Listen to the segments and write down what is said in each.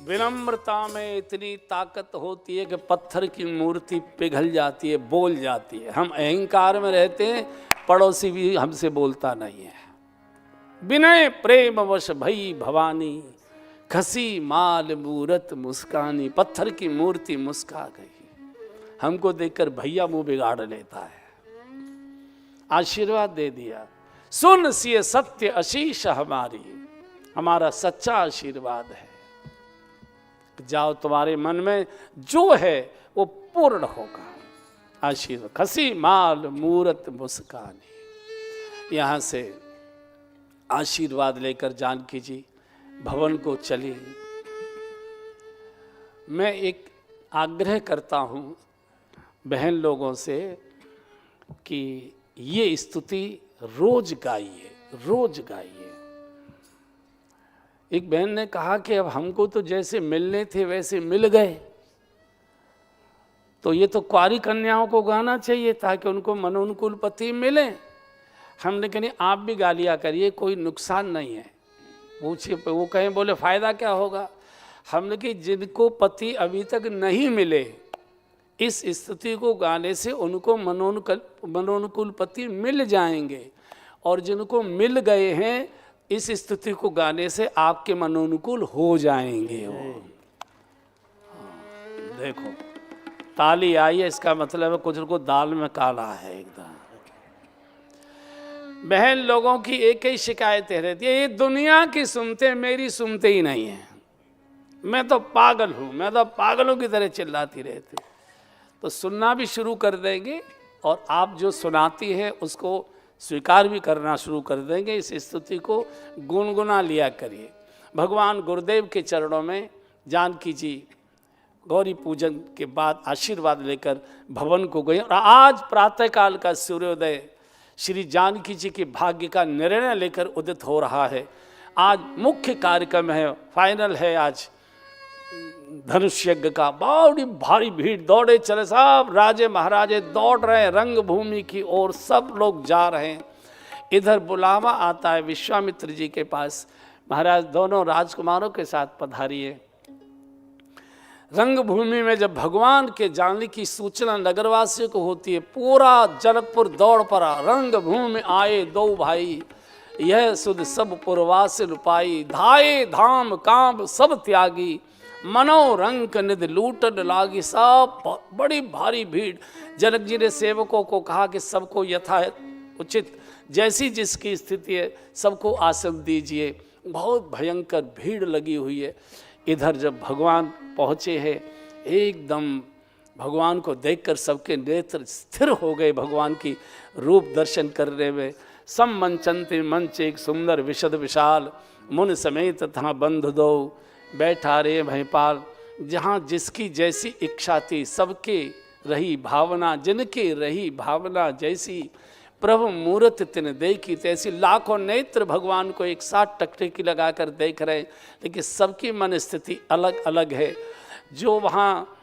विनम्रता में इतनी ताकत होती है कि पत्थर की मूर्ति पिघल जाती है, बोल जाती है। हम अहंकार में रहते हैं, पड़ोसी भी हमसे बोलता नहीं है। विनय प्रेम वश भई भवानी, खसी माल मूरत मुस्कानी। पत्थर की मूर्ति मुस्का गई, हमको देखकर भैया मुंह बिगाड़ लेता है। आशीर्वाद दे दिया, सुन सिय सत्य आशीष हमारी, हमारा सच्चा आशीर्वाद है। जाओ, तुम्हारे मन में जो है वो पूर्ण होगा। आशीर्वाद, खसी माल मूरत मुस्कानी। यहाँ से आशीर्वाद लेकर जानकी जी भवन को चली। मैं एक आग्रह करता हूँ बहन लोगों से कि ये स्तुति रोज गाइए, रोज गाइए। एक बहन ने कहा कि अब हमको तो जैसे मिलने थे वैसे मिल गए, तो ये तो कुंवारी कन्याओं को गाना चाहिए ताकि उनको मनोनुकूल पति मिले। हमने कहा आप भी गा लिया करिए, कोई नुकसान नहीं है। पूछिए, वो कहें बोले फ़ायदा क्या होगा। हमने कि जिनको पति अभी तक नहीं मिले, इस स्तुति को गाने से उनको मनोनुकूल पति मिल जाएंगे, और जिनको मिल गए हैं इस स्तुति को गाने से आपके मनोनुकूल हो जाएंगे। वो देखो ताली आई है, इसका मतलब है कुछ को दाल में काला है एकदम। बहन लोगों की एक ही शिकायतें रहती है, ये दुनिया की सुनते मेरी सुनते ही नहीं है। मैं तो पागल हूँ, मैं तो पागलों की तरह चिल्लाती रहती। तो सुनना भी शुरू कर देंगे और आप जो सुनाती है उसको स्वीकार भी करना शुरू कर देंगे। इस स्तुति को गुनगुना लिया करिए। भगवान गुरुदेव के चरणों में जानकी जी गौरी पूजन के बाद आशीर्वाद लेकर भवन को गई। और आज प्रातःकाल का सूर्योदय श्री जानकी जी के भाग्य का निर्णय लेकर उदित हो रहा है। आज मुख्य कार्यक्रम है, फाइनल है आज धनुष यज्ञ का। बड़ी भारी भीड़, दौड़े चले, सब राजे महाराजे दौड़ रहे हैं रंग भूमि की ओर, सब लोग जा रहे हैं। इधर बुलावा आता है विश्वामित्र जी के पास, महाराज दोनों राजकुमारों के साथ पधारिए। रंग भूमि में जब भगवान के जाने की सूचना नगरवासियों को होती है, पूरा जनकपुर दौड़ पड़ा। रंग भूमि आए दो भाई, यह सुध सब पुरवास लुपाई। धाये धाम काम सब त्यागी, मनोरंग निध लूटन लागी। सब बड़ी भारी भीड़। जनक जी ने सेवकों को कहा कि सबको यथा उचित जैसी जिसकी स्थिति है सबको आसन दीजिए। बहुत भयंकर भीड़ लगी हुई है। इधर जब भगवान पहुँचे हैं, एकदम भगवान को देखकर सबके नेत्र स्थिर हो गए भगवान की रूप दर्शन करने में। सम मंचंते मंच एक सुंदर विशद विशाल, मुन समेत तथा बंध दो बैठा रे भयपाल। जहाँ जिसकी जैसी इच्छा थी, सबके रही भावना, जिनके रही भावना जैसी, प्रभु मूर्त तिन देखी तैसी। लाखों नेत्र भगवान को एक साथ टकटकी लगाकर देख रहे हैं, लेकिन सबकी मन स्थिति अलग अलग है। जो वहाँ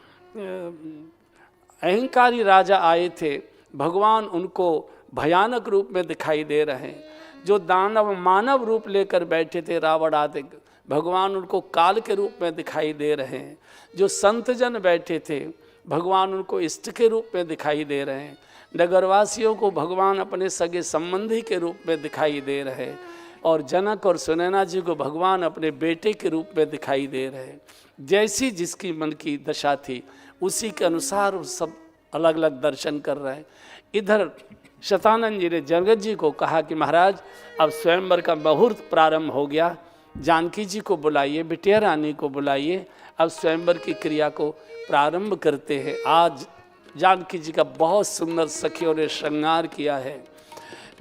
अहंकारी राजा आए थे, भगवान उनको भयानक रूप में दिखाई दे रहे हैं। जो दानव मानव रूप लेकर बैठे थे रावण आदि, भगवान उनको काल के रूप में दिखाई दे रहे हैं। जो संत जन बैठे थे, भगवान उनको इष्ट के रूप में दिखाई दे रहे हैं। नगरवासियों को भगवान अपने सगे संबंधी के रूप में दिखाई दे रहे हैं। और जनक और सुनैना जी को भगवान अपने बेटे के रूप में दिखाई दे रहे हैं। जैसी जिसकी मन की दशा थी उसी के अनुसार वो सब अलग अलग दर्शन कर रहे हैं। इधर शतानंद जी ने जगत जी को कहा कि महाराज अब स्वयंवर का मुहूर्त प्रारंभ हो गया, जानकी जी को बुलाइए, बिटिया रानी को बुलाइए, अब स्वयंवर की क्रिया को प्रारंभ करते हैं। आज जानकी जी का बहुत सुंदर सखियों ने श्रृंगार किया है,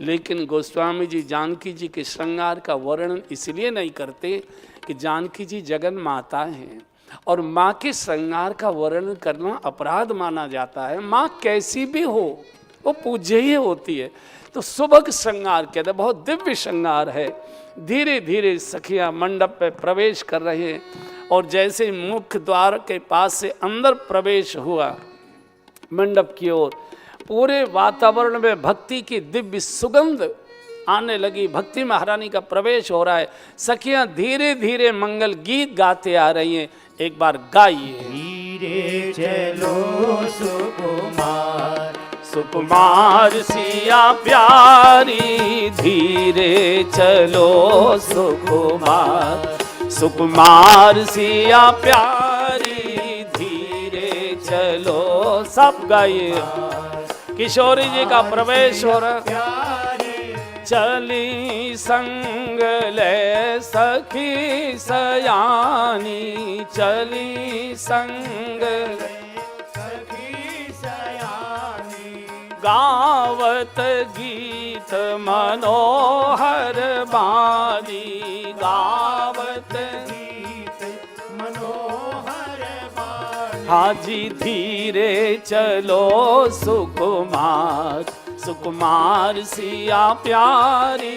लेकिन गोस्वामी जी जानकी जी के श्रृंगार का वर्णन इसलिए नहीं करते कि जानकी जी जगन माता हैं और माँ के श्रृंगार का वर्णन करना अपराध माना जाता है। माँ कैसी भी हो वो पूज्य ही होती है। तो सुबह श्रृंगार कहते हैं, बहुत दिव्य श्रृंगार है। धीरे धीरे सखियाँ मंडप पे प्रवेश कर रहे हैं, और जैसे मुख्य द्वार के पास से अंदर प्रवेश हुआ मंडप की ओर, पूरे वातावरण में भक्ति की दिव्य सुगंध आने लगी, भक्ति महारानी का प्रवेश हो रहा है। सखियां धीरे धीरे मंगल गीत गाते आ रही हैं। एक बार गाइए। धीरे चलो सुकुमार, सुकुमार सिया प्यारी, धीरे चलो सुकुमार, सुकुमार सिया प्यारी, धीरे चलो। सब गाइए। किशोरी जी का प्रवेश हो रहा। चली संग ले सखी सयानी, चली संग सखी सयानी, गावत गीत मनोहर बानी, गावत गीत मनोहर बानी। हाजी धीरे चलो सुकुमार, सुकुमार सिया प्यारी,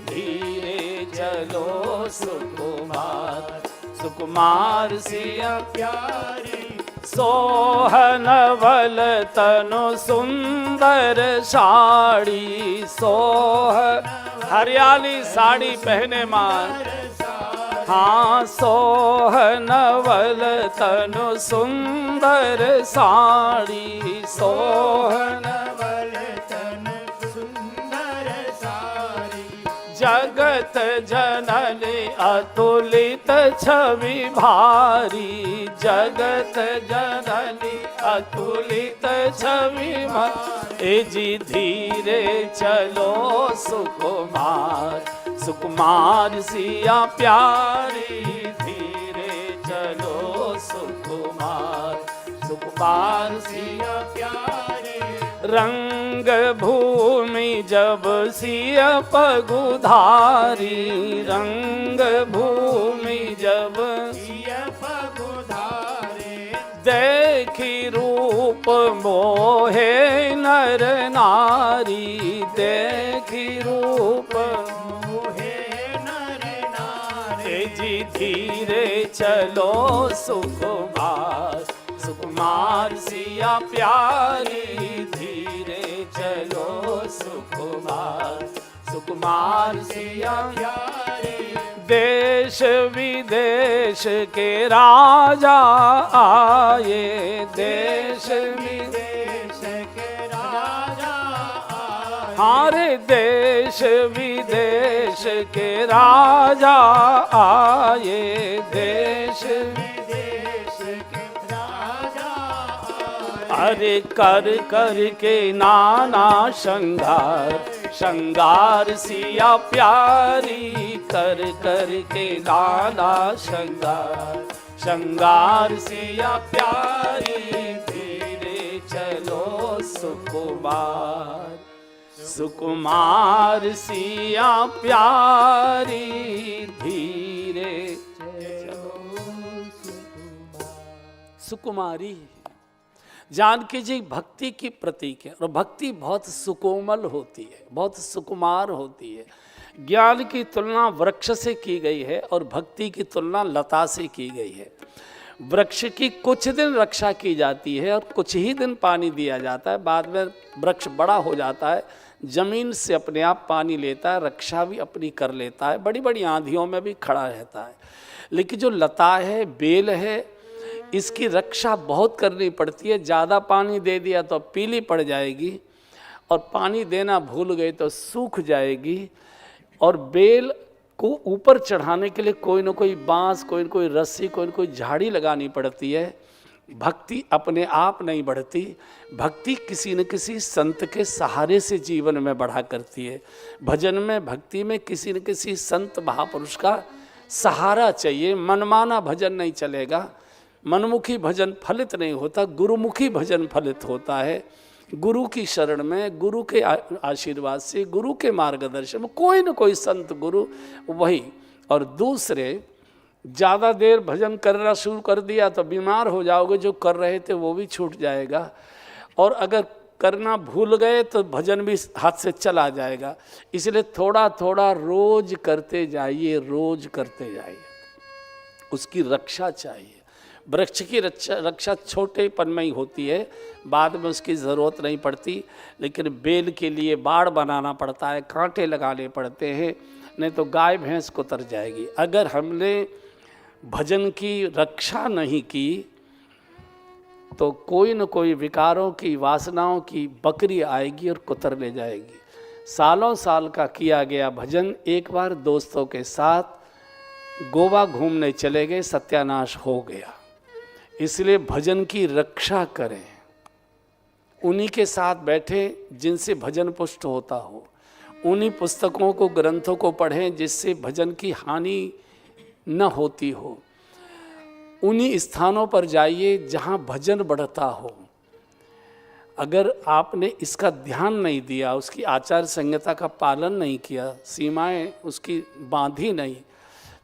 धीरे चलो सुकुमार, सुकुमार सिया प्यारी। सोहनवल तनु सुंदर साड़ी, सोह हरियाली साड़ी पहने मार। हाँ सोहनवल तनु सुंदर साड़ी, सोहनवल तन सुंदर सारी। जगत जननी अतुलित छवि भारी, जगत जननी अतुलित छवि भारी। ए जी धीरे चलो सुकुमार, सुकुमार सिया प्यारी, धीरे चलो सुकुमार, सुकुमार सिया प्यारी। रंग भूमि जब सिया पगुधारी, रंग भूमि जब सिया पगुधारे। देखी रूप मोहे नर नारी, देखी रूप मोहे नर नारी। जी धीरे चलो सुकुमार, सुकुमार सिया प्यारी, धीरे चलो सुकुमार, सुकुमार सिया प्यारी। देश विदेश के राजा आए, देश विदेश के राजा आए। हमारे देश विदेश के राजा आए, देश विदेश के राजा आए। अरे कर कर के नाना श्रृंगार, श्रृंगार सिया प्यारी, कर कर के नाना श्रृंगार, श्रृंगार सिया प्यारी, धीरे चलो सुकुमार, सुकुमार सिया प्यारी, धीरे चलो सुकुमारी। जानकी जी भक्ति की प्रतीक है और भक्ति बहुत सुकोमल होती है, बहुत सुकुमार होती है। ज्ञान की तुलना वृक्ष से की गई है और भक्ति की तुलना लता से की गई है। वृक्ष की कुछ दिन रक्षा की जाती है और कुछ ही दिन पानी दिया जाता है, बाद में वृक्ष बड़ा हो जाता है, जमीन से अपने आप पानी लेता है, रक्षा भी अपनी कर लेता है, बड़ी बड़ी आंधियों में भी खड़ा रहता है। लेकिन जो लता है, बेल है, इसकी रक्षा बहुत करनी पड़ती है। ज़्यादा पानी दे दिया तो पीली पड़ जाएगी और पानी देना भूल गए तो सूख जाएगी। और बेल को ऊपर चढ़ाने के लिए कोई ना कोई बांस, कोई ना कोई रस्सी, कोई ना कोई झाड़ी लगानी पड़ती है। भक्ति अपने आप नहीं बढ़ती, भक्ति किसी न किसी संत के सहारे से जीवन में बढ़ा करती है। भजन में, भक्ति में किसी न किसी संत महापुरुष का सहारा चाहिए। मनमाना भजन नहीं चलेगा, मनमुखी भजन फलित नहीं होता, गुरुमुखी भजन फलित होता है। गुरु की शरण में, गुरु के आशीर्वाद से, गुरु के मार्गदर्शन में कोई न कोई संत गुरु वही। और दूसरे, ज़्यादा देर भजन करना शुरू कर दिया तो बीमार हो जाओगे, जो कर रहे थे वो भी छूट जाएगा। और अगर करना भूल गए तो भजन भी हाथ से चला जाएगा। इसलिए थोड़ा थोड़ा रोज करते जाइए, रोज करते जाइए, उसकी रक्षा चाहिए। वृक्ष की रक्षा छोटेपन में ही होती है, बाद में उसकी ज़रूरत नहीं पड़ती। लेकिन बेल के लिए बाड़ बनाना पड़ता है, कांटे लगाने पड़ते हैं, नहीं तो गाय भैंस कुतर जाएगी। अगर हमने भजन की रक्षा नहीं की तो कोई न कोई विकारों की, वासनाओं की बकरी आएगी और कुतर ले जाएगी। सालों साल का किया गया भजन एक बार दोस्तों के साथ गोवा घूमने चले गए, सत्यानाश हो गया। इसलिए भजन की रक्षा करें, उन्हीं के साथ बैठे जिनसे भजन पुष्ट होता हो, उन्हीं पुस्तकों को, ग्रंथों को पढ़ें जिससे भजन की हानि न होती हो, उन्हीं स्थानों पर जाइए जहाँ भजन बढ़ता हो। अगर आपने इसका ध्यान नहीं दिया, उसकी आचार संहिता का पालन नहीं किया, सीमाएं उसकी बांधी नहीं,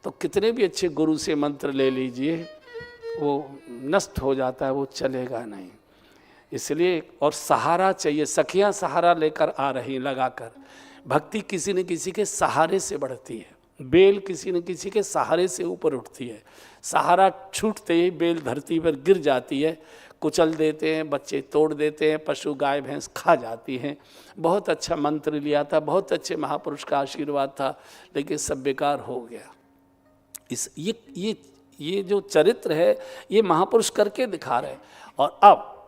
तो कितने भी अच्छे गुरु से मंत्र ले लीजिए वो नष्ट हो जाता है, वो चलेगा नहीं। इसलिए और सहारा चाहिए, सखियां सहारा लेकर आ रही लगाकर। भक्ति किसी न किसी के सहारे से बढ़ती है, बेल किसी न किसी के सहारे से ऊपर उठती है। सहारा छूटते ही बेल धरती पर गिर जाती है, कुचल देते हैं, बच्चे तोड़ देते हैं, पशु गाय भैंस खा जाती हैं। बहुत अच्छा मंत्र लिया था, बहुत अच्छे महापुरुष का आशीर्वाद था, लेकिन सब बेकार हो गया। ये जो चरित्र है ये महापुरुष करके दिखा रहे। और अब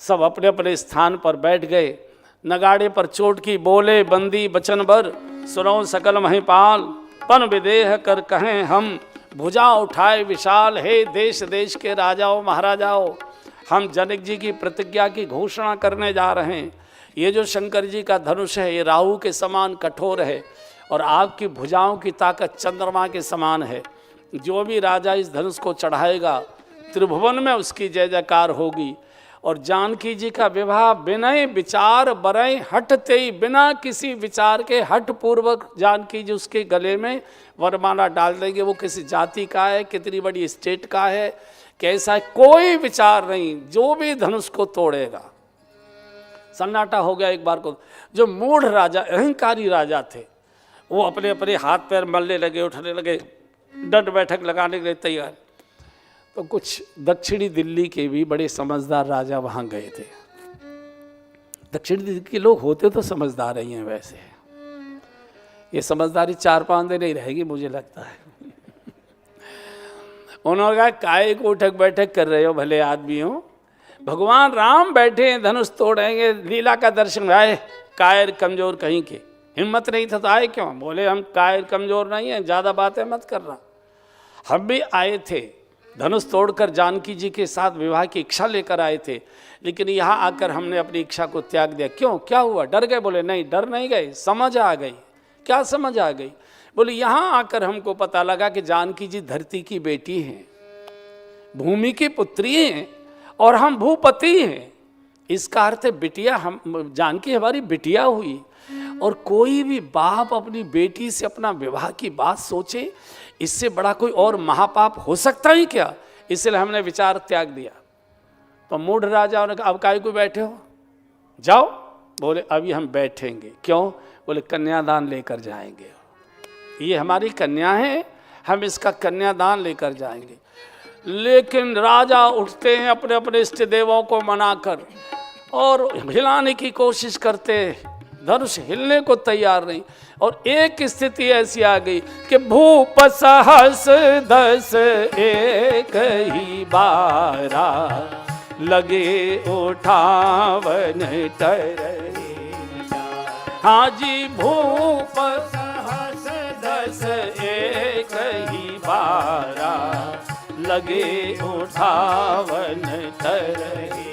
सब अपने अपने स्थान पर बैठ गए, नगाड़े पर चोट की बोले बंदी बचन भर, सुनो सकल महिपाल पन विदेह कर कहें हम, भुजा उठाए विशाल हे देश देश के राजाओं महाराजाओं। हम जनक जी की प्रतिज्ञा की घोषणा करने जा रहे हैं। ये जो शंकर जी का धनुष है ये राहु के समान कठोर है और आपकी भुजाओं की ताकत चंद्रमा के समान है। जो भी राजा इस धनुष को चढ़ाएगा त्रिभुवन में उसकी जय जयकार होगी। और जानकी जी का विवाह बिनय विचार बरय हटते ही, बिना किसी विचार के हट पूर्वक जानकी जी उसके गले में वरमाला डाल देंगे। वो किसी जाति का है, कितनी बड़ी स्टेट का है, कैसा है, कोई विचार नहीं। जो भी धनुष को तोड़ेगा, सन्नाटा हो गया एक बार को। जो मूढ़ राजा, अहंकारी राजा थे, वो अपने अपने हाथ पैर मलने लगे, उठने लगे, दंड बैठक लगाने के लिए तैयार। तो कुछ दक्षिणी दिल्ली के भी बड़े समझदार राजा वहाँ गए थे। दक्षिणी दिल्ली के लोग होते तो समझदार ही हैं, वैसे ये समझदारी 4-5 दिन नहीं रहेगी मुझे लगता है। उन्होंने कहा काहे को उठक बैठक कर रहे हो, भले आदमी हो, भगवान राम बैठे हैं, धनुष तोड़ेंगे, लीला का दर्शन आए। कायर कमजोर कहीं के, हिम्मत नहीं था तो आए क्यों? बोले हम कायर कमजोर नहीं हैं, ज़्यादा बातें मत करना। हम भी आए थे, धनुष तोड़कर जानकी जी के साथ विवाह की इच्छा लेकर आए थे, लेकिन यहाँ आकर हमने अपनी इच्छा को त्याग दिया। क्यों, क्या हुआ? डर गए? बोले नहीं, डर नहीं गए, समझ आ गई। क्या समझ आ गई? बोले यहाँ आकर हमको पता लगा कि जानकी जी धरती की बेटी हैं, भूमि की पुत्री हैं और हम भूपति हैं। इसका अर्थ है बिटिया, हम जानकी हमारी बिटिया हुई। और कोई भी बाप अपनी बेटी से अपना विवाह की बात सोचे, इससे बड़ा कोई और महापाप हो सकता ही क्या? इसलिए हमने विचार त्याग दिया। तो मूढ़ राजा ने कहा अब काहे को बैठे हो, जाओ। बोले अभी हम बैठेंगे। क्यों? बोले कन्यादान लेकर जाएंगे, ये हमारी कन्या है, हम इसका कन्यादान लेकर जाएंगे। लेकिन राजा उठते हैं अपने अपने इष्ट देवों को मनाकर और हिलाने की कोशिश करते हैं, धनुष हिलने को तैयार नहीं। और एक स्थिति ऐसी आ गई कि भूप सहस 10 एक ही बारा, लगे उठावन टरही। हाँ जी, भूप सहस 10 एक ही बारा, लगे उठावन टरही।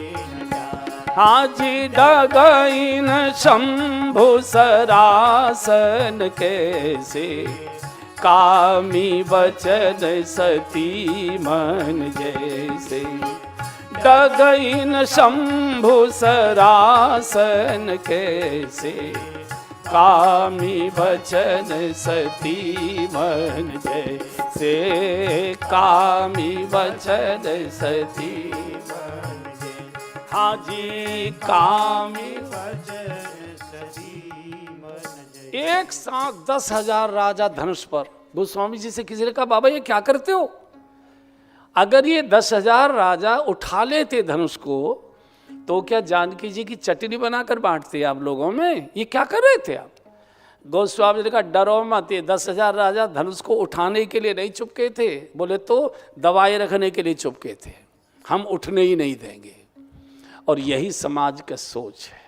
हाँ जी, डगइन शंभु सरासन कैसे, कामी वचन सती मन जैसे। डगइन शंभु सरासन कैसे, कामी वचन सती मन जैसे। कामी वचन सती मन जैसे। हाँ जी, कामी वचन सती मन जैसे। एक साथ 10,000 राजा धनुष पर। गोस्वामी जी से किसी ने कहा बाबा ये क्या करते हो? अगर ये 10,000 राजा उठा लेते धनुष को तो क्या जानकी जी की चटनी बनाकर बांटते आप लोगों में? ये क्या कर रहे थे आप? गोस्वामी जी ने कहा डरो मत, ये 10,000 राजा धनुष को उठाने के लिए नहीं चुपके थे, बोले तो दवाई रखने के लिए चुपके थे, हम उठने ही नहीं देंगे। और यही समाज का सोच है।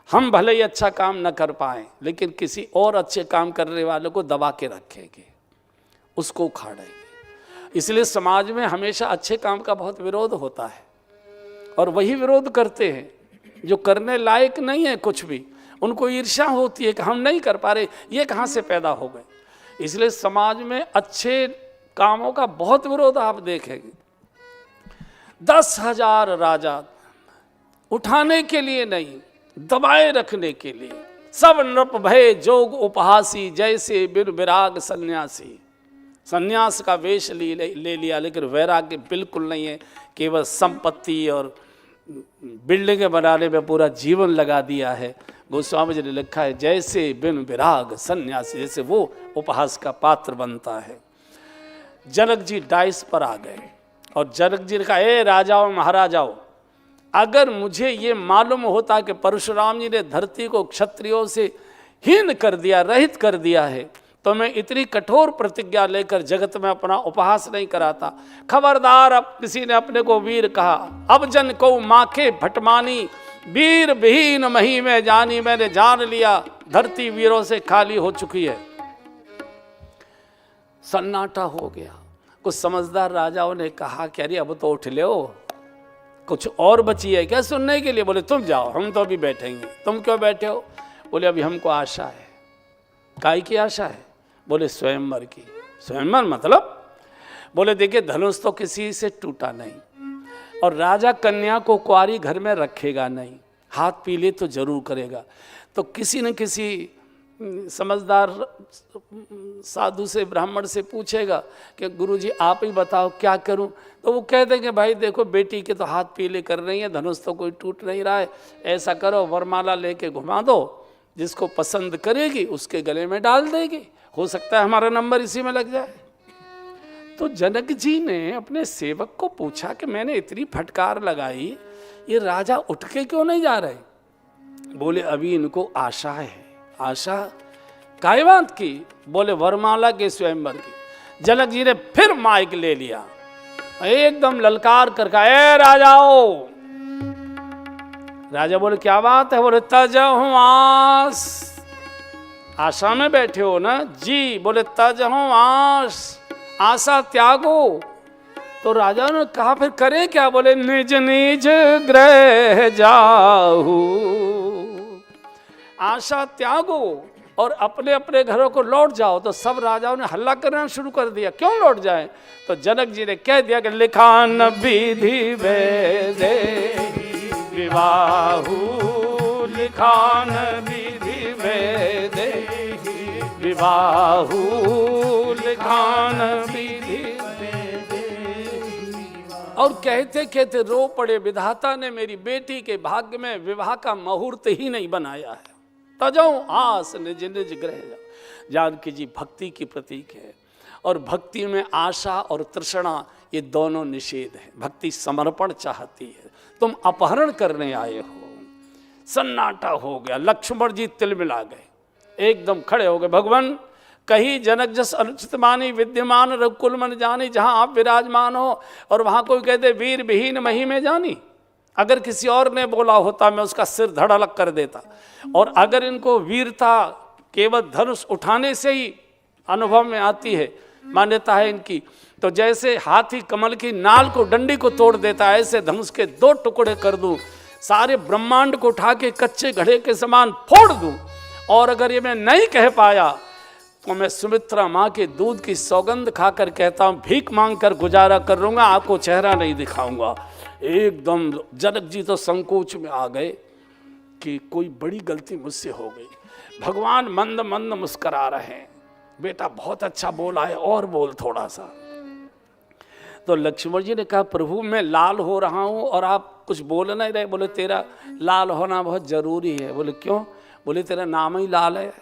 हम भले ही अच्छा काम न कर पाए लेकिन किसी और अच्छे काम करने वाले को दबा के रखेंगे, उसको उखाड़ेंगे। इसलिए समाज में हमेशा अच्छे काम का बहुत विरोध होता है और वही विरोध करते हैं जो करने लायक नहीं है कुछ भी। उनको ईर्ष्या होती है कि हम नहीं कर पा रहे, ये कहाँ से पैदा हो गए। इसलिए समाज में अच्छे कामों का बहुत विरोध आप देखेंगे। 10,000 राजा उठाने के लिए नहीं, दबाए रखने के लिए। सब नृप भय जोग उपहासी, जैसे बिन विराग सन्यासी। सन्यास का वेश ले लिया लेकिन वैराग्य बिल्कुल नहीं है, केवल संपत्ति और बिल्डिंगें बनाने में पूरा जीवन लगा दिया है। गोस्वामी जी ने लिखा है जैसे बिन विराग सन्यासी, जैसे वो उपहास का पात्र बनता है। जनक जी डाइस पर आ गए और जनक जी ने कहा ए राजाओं महाराजाओं, अगर मुझे ये मालूम होता कि परशुराम जी ने धरती को क्षत्रियों से हीन कर दिया, रहित कर दिया है, तो मैं इतनी कठोर प्रतिज्ञा लेकर जगत में अपना उपहास नहीं कराता। खबरदार, अब किसी ने अपने को वीर कहा, अब जन को माखे भटमानी, वीर विहीन मही में जानी। मैंने जान लिया धरती वीरों से खाली हो चुकी है। सन्नाटा हो गया। कुछ समझदार राजाओं ने कहा कि अरे अब तो उठ लो, कुछ और बची है क्या सुनने के लिए? बोले तुम जाओ, हम तो अभी बैठेंगे। तुम क्यों बैठे हो? बोले अभी हमको आशा है। काय की आशा है? बोले स्वयंवर की। स्वयंवर मतलब? बोले देखिए धनुष तो किसी से टूटा नहीं और राजा कन्या को कुंवारी घर में रखेगा नहीं, हाथ पीले तो जरूर करेगा। तो किसी न किसी समझदार साधु से, ब्राह्मण से पूछेगा कि गुरुजी आप ही बताओ क्या करूं। तो वो कह देंगे भाई देखो बेटी के तो हाथ पीले कर रही है, धनुष तो कोई टूट नहीं रहा है, ऐसा करो वरमाला लेके घुमा दो, जिसको पसंद करेगी उसके गले में डाल देगी, हो सकता है हमारा नंबर इसी में लग जाए। तो जनक जी ने अपने सेवक को पूछा कि मैंने इतनी फटकार लगाई, ये राजा उठ के क्यों नहीं जा रहे? बोले अभी इनको आशा है। आशा काय बात की? बोले वरमाला के स्वयंवर की। जनक जी ने फिर माइक ले लिया, एकदम ललकार कर कहा ए राजाओ। राजा बोले क्या बात है? बोले तजहु आस। आशा में बैठे हो ना जी? बोले तजहु आस, आशा त्यागो। तो राजा ने कहा फिर करें क्या? बोले निज निज गृह जाहू, आशा त्यागो और अपने अपने घरों को लौट जाओ। तो सब राजाओं ने हल्ला करना शुरू कर दिया, क्यों लौट जाए? तो जनक जी ने कह दिया कि लिखान विधि वेदे विवाहु, लिखान विधि वेदे विवाहु, लिखान विधि वेदे। और कहते कहते रो पड़े, विधाता ने मेरी बेटी के भाग्य में विवाह का मुहूर्त ही नहीं बनाया है। तजो आस निज निज गृह जाओ। जानकी जी भक्ति की प्रतीक है और भक्ति में आशा और तृष्णा ये दोनों निषेध है। भक्ति समर्पण चाहती है, तुम अपहरण करने आए हो। सन्नाटा हो गया। लक्ष्मण जी तिलमिला गए, एकदम खड़े हो गए। भगवान कहीं जनक जस अनुचित मानी, विद्यमान रघुकुल मन जानी। जहां आप विराजमान हो और वहां कोई कहते वीर विहीन मही में जानी। अगर किसी और ने बोला होता मैं उसका सिर धड़ालक कर देता। और अगर इनको वीरता केवल धनुष उठाने से ही अनुभव में आती है, मान्यता है इनकी, तो जैसे हाथी कमल की नाल को, डंडी को तोड़ देता है, ऐसे धनुष के 2 टुकड़े कर दूं, सारे ब्रह्मांड को उठा के कच्चे घड़े के समान फोड़ दूं। और अगर ये मैं नहीं कह पाया तो मैं सुमित्रा माँ के दूध की सौगंध खाकर कहता हूँ भीख मांग कर गुजारा कर लूँगा, आपको चेहरा नहीं दिखाऊंगा। एकदम जनक जी तो संकोच में आ गए कि कोई बड़ी गलती मुझसे हो गई। भगवान मंद मंद मुस्करा रहे हैं, बेटा बहुत अच्छा बोला है और बोल थोड़ा सा। तो लक्ष्मण जी ने कहा प्रभु मैं लाल हो रहा हूँ और आप कुछ बोल नहीं रहे। बोले तेरा लाल होना बहुत जरूरी है। बोले क्यों? बोले तेरा नाम ही लाल है।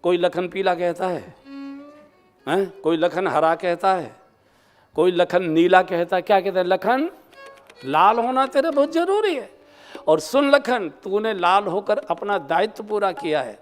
कोई लखन पीला कहता है, कोई लखन हरा कहता है, कोई लखन नीला कहता, क्या कहता है? लखन लाल होना तेरा बहुत जरूरी है। और सुन लखन, तूने लाल होकर अपना दायित्व पूरा किया है।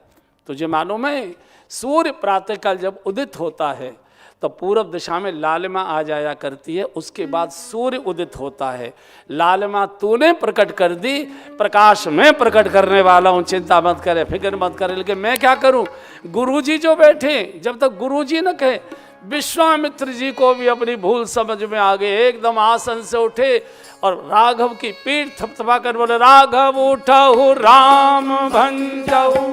तुझे मालूम है सूर्य प्रातःकाल जब उदित होता है तो पूर्व दिशा में लालिमा आ जाया करती है, उसके बाद सूर्य उदित होता है। लालिमा तूने प्रकट कर दी, प्रकाश में प्रकट करने वाला हूँ, चिंता मत करे, फिक्र मत करे। लेकिन मैं क्या करूँ? गुरुजी जो बैठे, जब तक गुरुजी न कहे, विश्वामित्र जी को भी अपनी भूल समझ में आ गई, एकदम आसन से उठे और राघव की पीठ थपथपा कर बोले, राघव उठहु राम भंजहु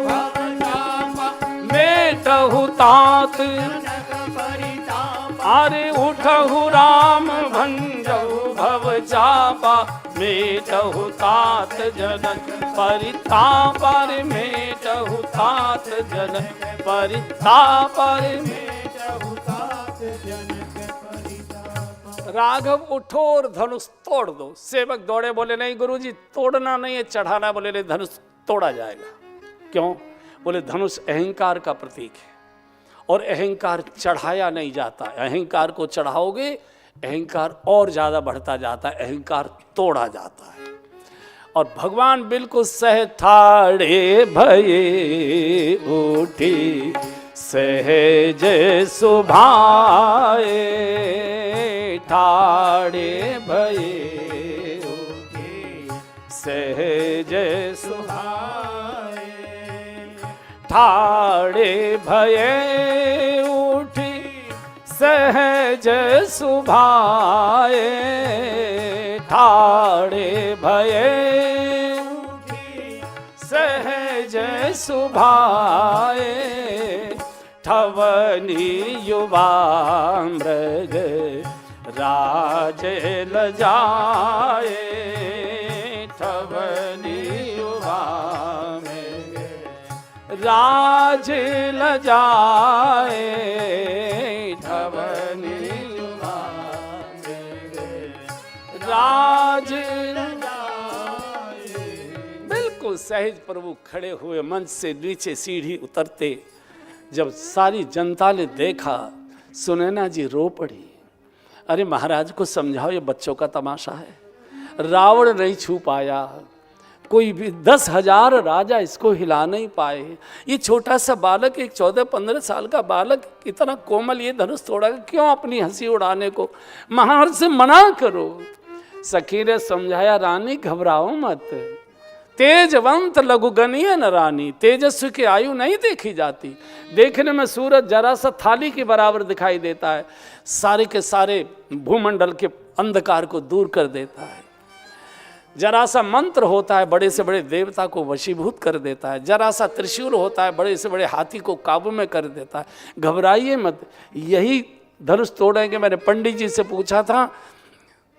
मेटहु तात, अरे उठहु राम भंजहु भव चापा, मेटहु तात जनक परिताप, रे मेटहु तात जनक परिताप, रे राघव उठो और धनुष तोड़ दो। सेवक दौड़े, बोले नहीं गुरुजी तोड़ना नहीं है, चढ़ाना। बोले नहीं, धनुष तोड़ा जाएगा। क्यों? बोले धनुष अहंकार का प्रतीक है और अहंकार चढ़ाया नहीं जाता। अहंकार को चढ़ाओगे अहंकार और ज्यादा बढ़ता जाता है, अहंकार तोड़ा जाता है। और भगवान बिल्कुल सह ठाड़े भये उठी, सहज सुभाए, ठाड़े भये उठी, सहज सुभाए, ठाड़े भये उठी, सहज सुभाए, ठाड़े भये उठी, सहज सुभाए, ठवनी युवा मृग राज लजाए, ठवनी युवा मृग राज लजाए, ठवनी युवा मृग राज लजाए। बिल्कुल सहज प्रभु खड़े हुए, मंच से नीचे सीढ़ी उतरते। जब सारी जनता ने देखा, सुनैना जी रो पड़ी। अरे महाराज को समझाओ, ये बच्चों का तमाशा है। रावण नहीं छू पाया, कोई भी 10,000 राजा इसको हिला नहीं पाए। ये छोटा सा बालक, एक 14-15 साल का बालक, इतना कोमल, ये धनुष तोड़ा। क्यों अपनी हंसी उड़ाने को? महाराज से मना करो। सखी ने समझाया, रानी घबराओ मत, तेजवंत लघुगनीय न रानी, तेजस्वी की आयु नहीं देखी जाती। देखने में सूरज जरा सा थाली के बराबर दिखाई देता है, सारे के सारे भूमंडल के अंधकार को दूर कर देता है। जरा सा मंत्र होता है, बड़े से बड़े देवता को वशीभूत कर देता है। जरा सा त्रिशूल होता है, बड़े से बड़े हाथी को काबू में कर देता है। घबराइए मत, यही धनुष तोड़ेंगे। मैंने पंडित जी से पूछा था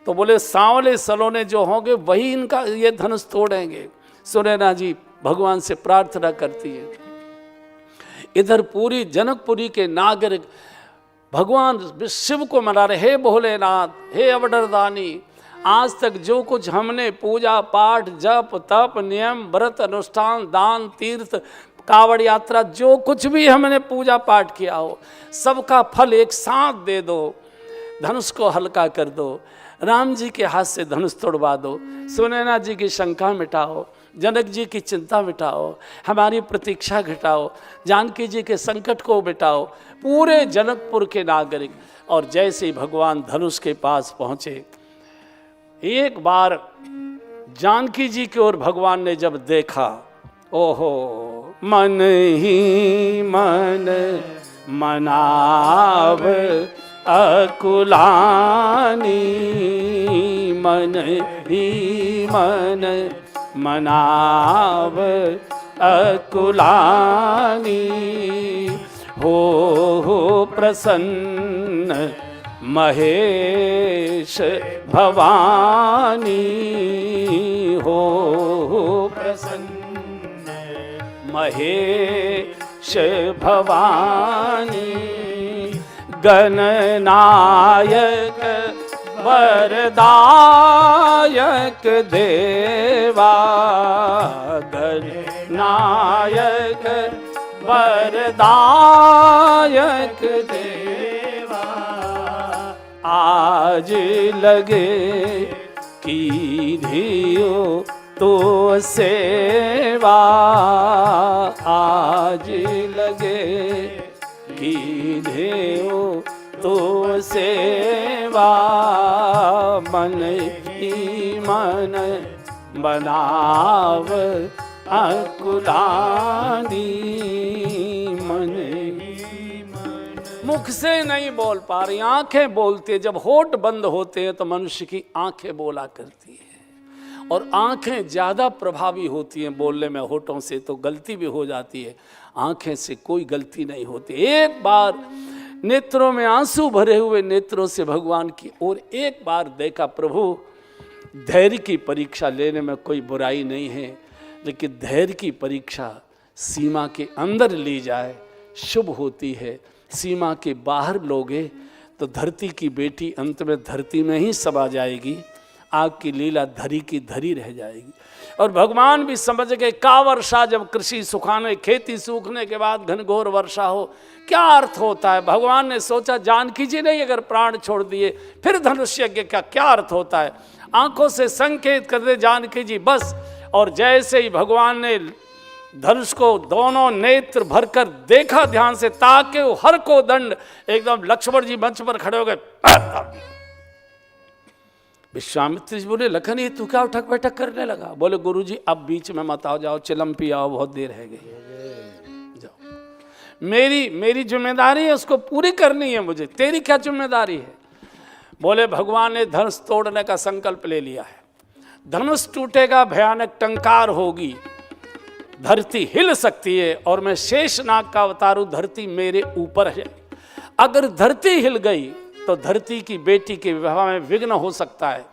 तो बोले सांवले सलोने जो होंगे वही इनका ये धनुष तोड़ेंगे। सुनैना जी भगवान से प्रार्थना करती है। इधर पूरी जनकपुरी के नागरिक भगवान शिव को मना रहे, हे भोलेनाथ, हे अवडरदानी, आज तक जो कुछ हमने पूजा पाठ जप तप नियम व्रत अनुष्ठान दान तीर्थ कावड़ यात्रा जो कुछ भी हमने पूजा पाठ किया हो, सबका फल एक साथ दे दो। धनुष को हल्का कर दो, राम जी के हाथ से धनुष तोड़वा दो, सुनैना जी की शंका मिटाओ, जनक जी की चिंता मिटाओ, हमारी प्रतीक्षा घटाओ, जानकी जी के संकट को मिटाओ, पूरे जनकपुर के नागरिक। और जैसे ही भगवान धनुष के पास पहुँचे, एक बार जानकी जी की ओर भगवान ने जब देखा, ओहो, मन ही मन मनाव अकुलानी, मन ही मन मनाव अकुलानी, हो प्रसन्न महेश भवानी, हो प्रसन्न महेश भवानी, गणनायक वरदायक देवा, गणनायक वरदायक देवा, आज लगे कीधियो तो सेवा, आज लगे कीधियो तो सेवा, मन ही मन बनाव अकुलानी, मन ही मन। मुख से नहीं बोल पा रही, आंखें बोलती है। जब होठ बंद होते हैं तो मनुष्य की आंखें बोला करती है, और आंखें ज़्यादा प्रभावी होती हैं बोलने में। होठों से तो गलती भी हो जाती है, आंखें से कोई गलती नहीं होती। एक बार नेत्रों में आंसू भरे हुए नेत्रों से भगवान की ओर एक बार देखा। प्रभु, धैर्य की परीक्षा लेने में कोई बुराई नहीं है, लेकिन धैर्य की परीक्षा सीमा के अंदर ली जाए शुभ होती है। सीमा के बाहर लोगे तो धरती की बेटी अंत में धरती में ही समा जाएगी, आग की लीला धरी की धरी रह जाएगी। और भगवान भी समझ गए, का वर्षा, जब कृषि सुखाने, खेती सूखने के बाद घनघोर वर्षा हो, क्या अर्थ होता है। भगवान ने सोचा, जानकी जी ने अगर प्राण छोड़ दिए फिर धनुष यज्ञ का क्या अर्थ होता है। आंखों से संकेत कर दे जानकी जी बस। और जैसे ही भगवान ने धनुष को दोनों नेत्र भरकर देखा ध्यान से, ताके हर को दंड, एकदम लक्ष्मण जी मंच पर खड़े हो गए। विश्वामित्र जी बोले, लखन ये तू क्या उठक बैठक करने लगा। बोले, गुरुजी अब बीच में मत आओ, जाओ चिलम पी आओ, बहुत देर रह गई, जाओ। मेरी जिम्मेदारी है, उसको पूरी करनी है मुझे, तेरी क्या जिम्मेदारी है। बोले, भगवान ने धनुष तोड़ने का संकल्प ले लिया है, धनुष टूटेगा, भयानक टंकार होगी, धरती हिल सकती है, और मैं शेषनाग का अवतार हूं, धरती मेरे ऊपर है। अगर धरती हिल गई तो धरती की बेटी के विवाह में विघ्न हो सकता है।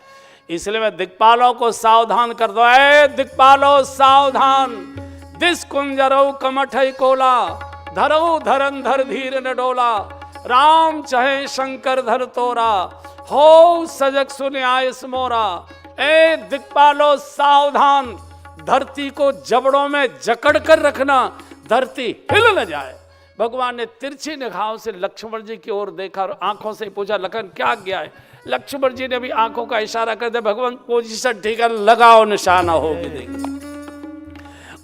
इसलिए मैं दिक्पालों को सावधान कर दो, ऐ दिक्पालो सावधान, दिस कुंजरो कमठई कोला, धरो धरन धर धीर न डोला, राम चाहे शंकर धर तोरा, हो सजग सुन आयस मोरा। ए दिक्पालो सावधान, धरती को जबड़ों में जकड़ कर रखना, धरती हिल न जाए। भगवान ने तिरछी निगाहों से लक्ष्मण जी की ओर देखा और आंखों से पूछा, लखन क्या गया है। लक्ष्मण जी ने भी आंखों का इशारा कर दिया, भगवान पोजीशन ठीक है, लगाओ, निशाना होगी देखिए।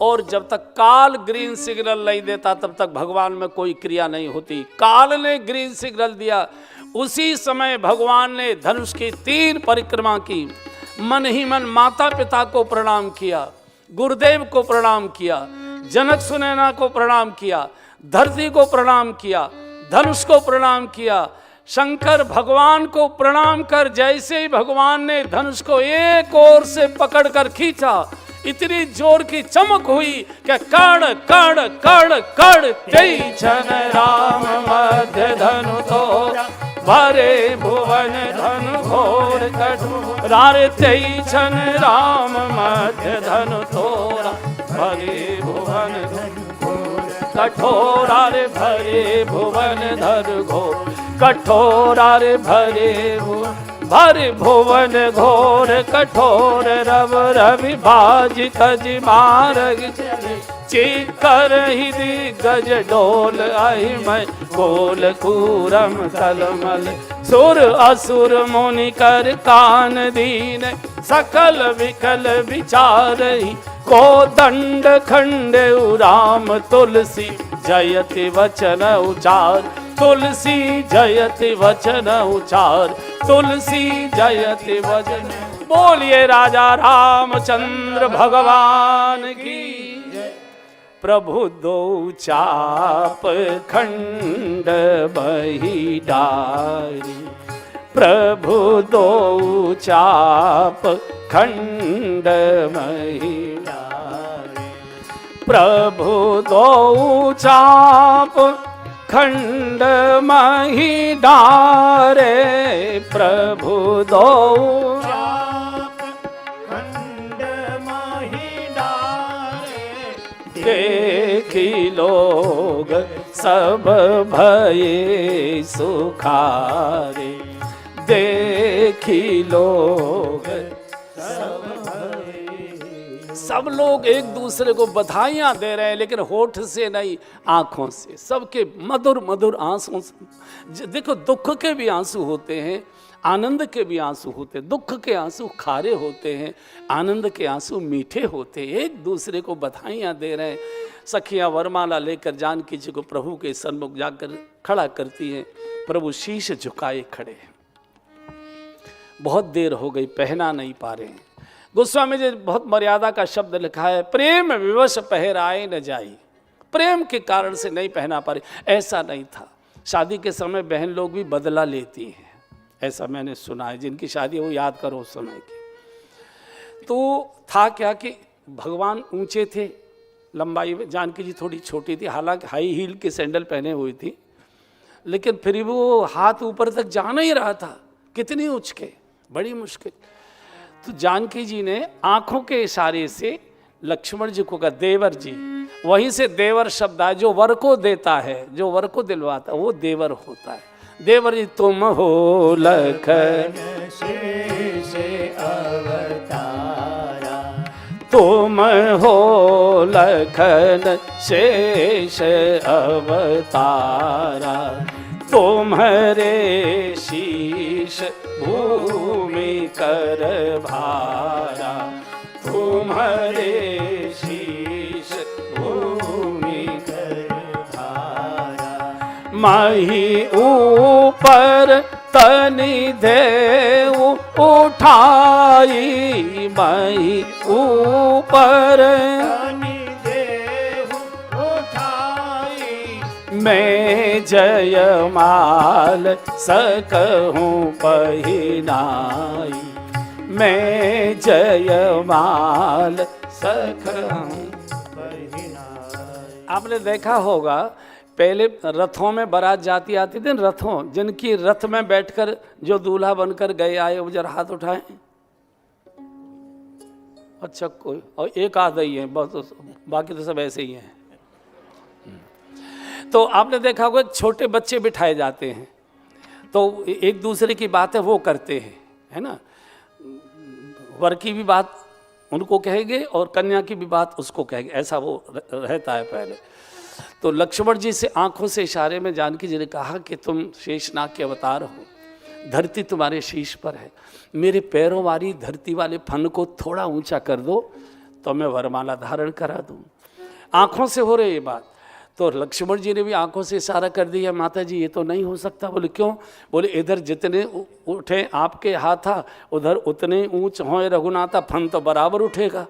और जब तक काल ग्रीन सिग्नल नहीं देता तब तक भगवान में कोई क्रिया नहीं होती। काल ने ग्रीन सिग्नल दिया, उसी समय भगवान ने धनुष की 3 परिक्रमा की। मन ही मन माता पिता को प्रणाम किया, गुरुदेव को प्रणाम किया, जनक सुनैना को प्रणाम किया, धरती को प्रणाम किया, धनुष को प्रणाम किया, शंकर भगवान को प्रणाम कर जैसे ही भगवान ने धनुष को एक ओर से पकड़कर खींचा, इतनी जोर की चमक हुई कि कड़ कड़ कड़ कड़ तेई छन राम मध्य धनु तोरा, भरे भुवन धनु घोर कठोर, तेई छन राम मध्य धनु तोरा, भरे भुवन धनु कठोरा रे, भरे भुवन धर घोर कठोरा रे, भरे भुवन घोर कठोर, रव रवि भाज तज मार्ग चिकर ही दिग्गज डोल, आई मैं कोल कूरम तलमल, सुर असुर मुनि कर कान दीन, सकल विकल विचार ही को दंड खंड राम, तुलसी जयति वचन उचार, तुलसी जयति वचन उचार, तुलसी जयति वचन। बोलिए राजा रामचंद्र भगवान की। प्रभु दो चाप खंड बही डारी, प्रभु दो चाप खंड मही डारी, प्रभु दो चाप खंड मही डारे, प्रभु दो चाप खंड मही डारे, देखी लोग सब भये सुखारे, देखी लोग सब सब लोग एक दूसरे को बधाइयाँ दे रहे हैं, लेकिन होठ से नहीं, आँखों से, सबके मधुर मधुर आंसुओं से। देखो, दुख के भी आंसू होते हैं, आनंद के भी आंसू होते हैं। दुख के आंसू खारे होते हैं, आनंद के आंसू मीठे होते हैं। एक दूसरे को बधाइयाँ दे रहे हैं। सखियाँ वरमाला लेकर जानकी जी को प्रभु के सन्मुख जाकर खड़ा करती हैं। प्रभु शीश झुकाए खड़े हैं। बहुत देर हो गई, पहना नहीं पा रहे हैं। गोस्वामी जी बहुत मर्यादा का शब्द लिखा है, प्रेम विवश पहराए न जाई। प्रेम के कारण से नहीं पहना पा रहे। ऐसा नहीं था। शादी के समय बहन लोग भी बदला लेती हैं, ऐसा मैंने सुना है। जिनकी शादी वो याद करो उस समय की। तो था क्या कि भगवान ऊंचे थे लंबाई में, जानकी जी थोड़ी छोटी थी, हालांकि हाई हील के सैंडल पहने हुई थी, लेकिन फिर भी वो हाथ ऊपर तक जा नहीं रहा था। कितनी उचके, बड़ी मुश्किल। तो जानकी जी ने आंखों के इशारे से लक्ष्मण जी को कहा, देवर जी। वहीं से देवर शब्द आया, जो वर को देता है, जो वर को दिलवाता है, वो देवर होता है। देवर जी तुम हो लखन शेष अवतारा, तुम हो लखन शेष अवतारा, तुम्हारे शीश भूमि कर भारा, तुम्हारे शीश भूमि कर भारा। माही ऊपर तनि देव उठाई, माही ऊपर तनि देव उठाई, मैं जयमाल सकहूँ पहिनाई, मैं जयमाल सकहूँ पहिनाई। आपने देखा होगा पहले रथों में बारात जाती आती थी, रथों, जिनकी रथ में बैठकर जो दूल्हा बनकर गए आए, वो जरा हाथ उठाएं। अच्छा, कोई और एक आधा ही है बस, बाकी तो सब ऐसे ही हैं। तो आपने देखा होगा छोटे बच्चे बिठाए जाते हैं, तो एक दूसरे की बातें वो करते हैं, है ना। वर की भी बात उनको कहेंगे और कन्या की भी बात उसको कहेंगे, ऐसा वो रहता है पहले। तो लक्ष्मण जी से आंखों से इशारे में जानकी जी ने कहा कि तुम शेषनाग के अवतार हो, धरती तुम्हारे शीश पर है, मेरे पैरों वाली धरती वाले फन को थोड़ा ऊंचा कर दो तो मैं वरमाला धारण करा दूं। आंखों से हो रही ये बात। तो लक्ष्मण जी ने भी आंखों से इशारा कर दिया, माता जी ये तो नहीं हो सकता। बोले क्यों? बोले इधर जितने उठे आपके हाथा, उधर उतने ऊंच होए रघुनाथा, फन तो बराबर उठेगा।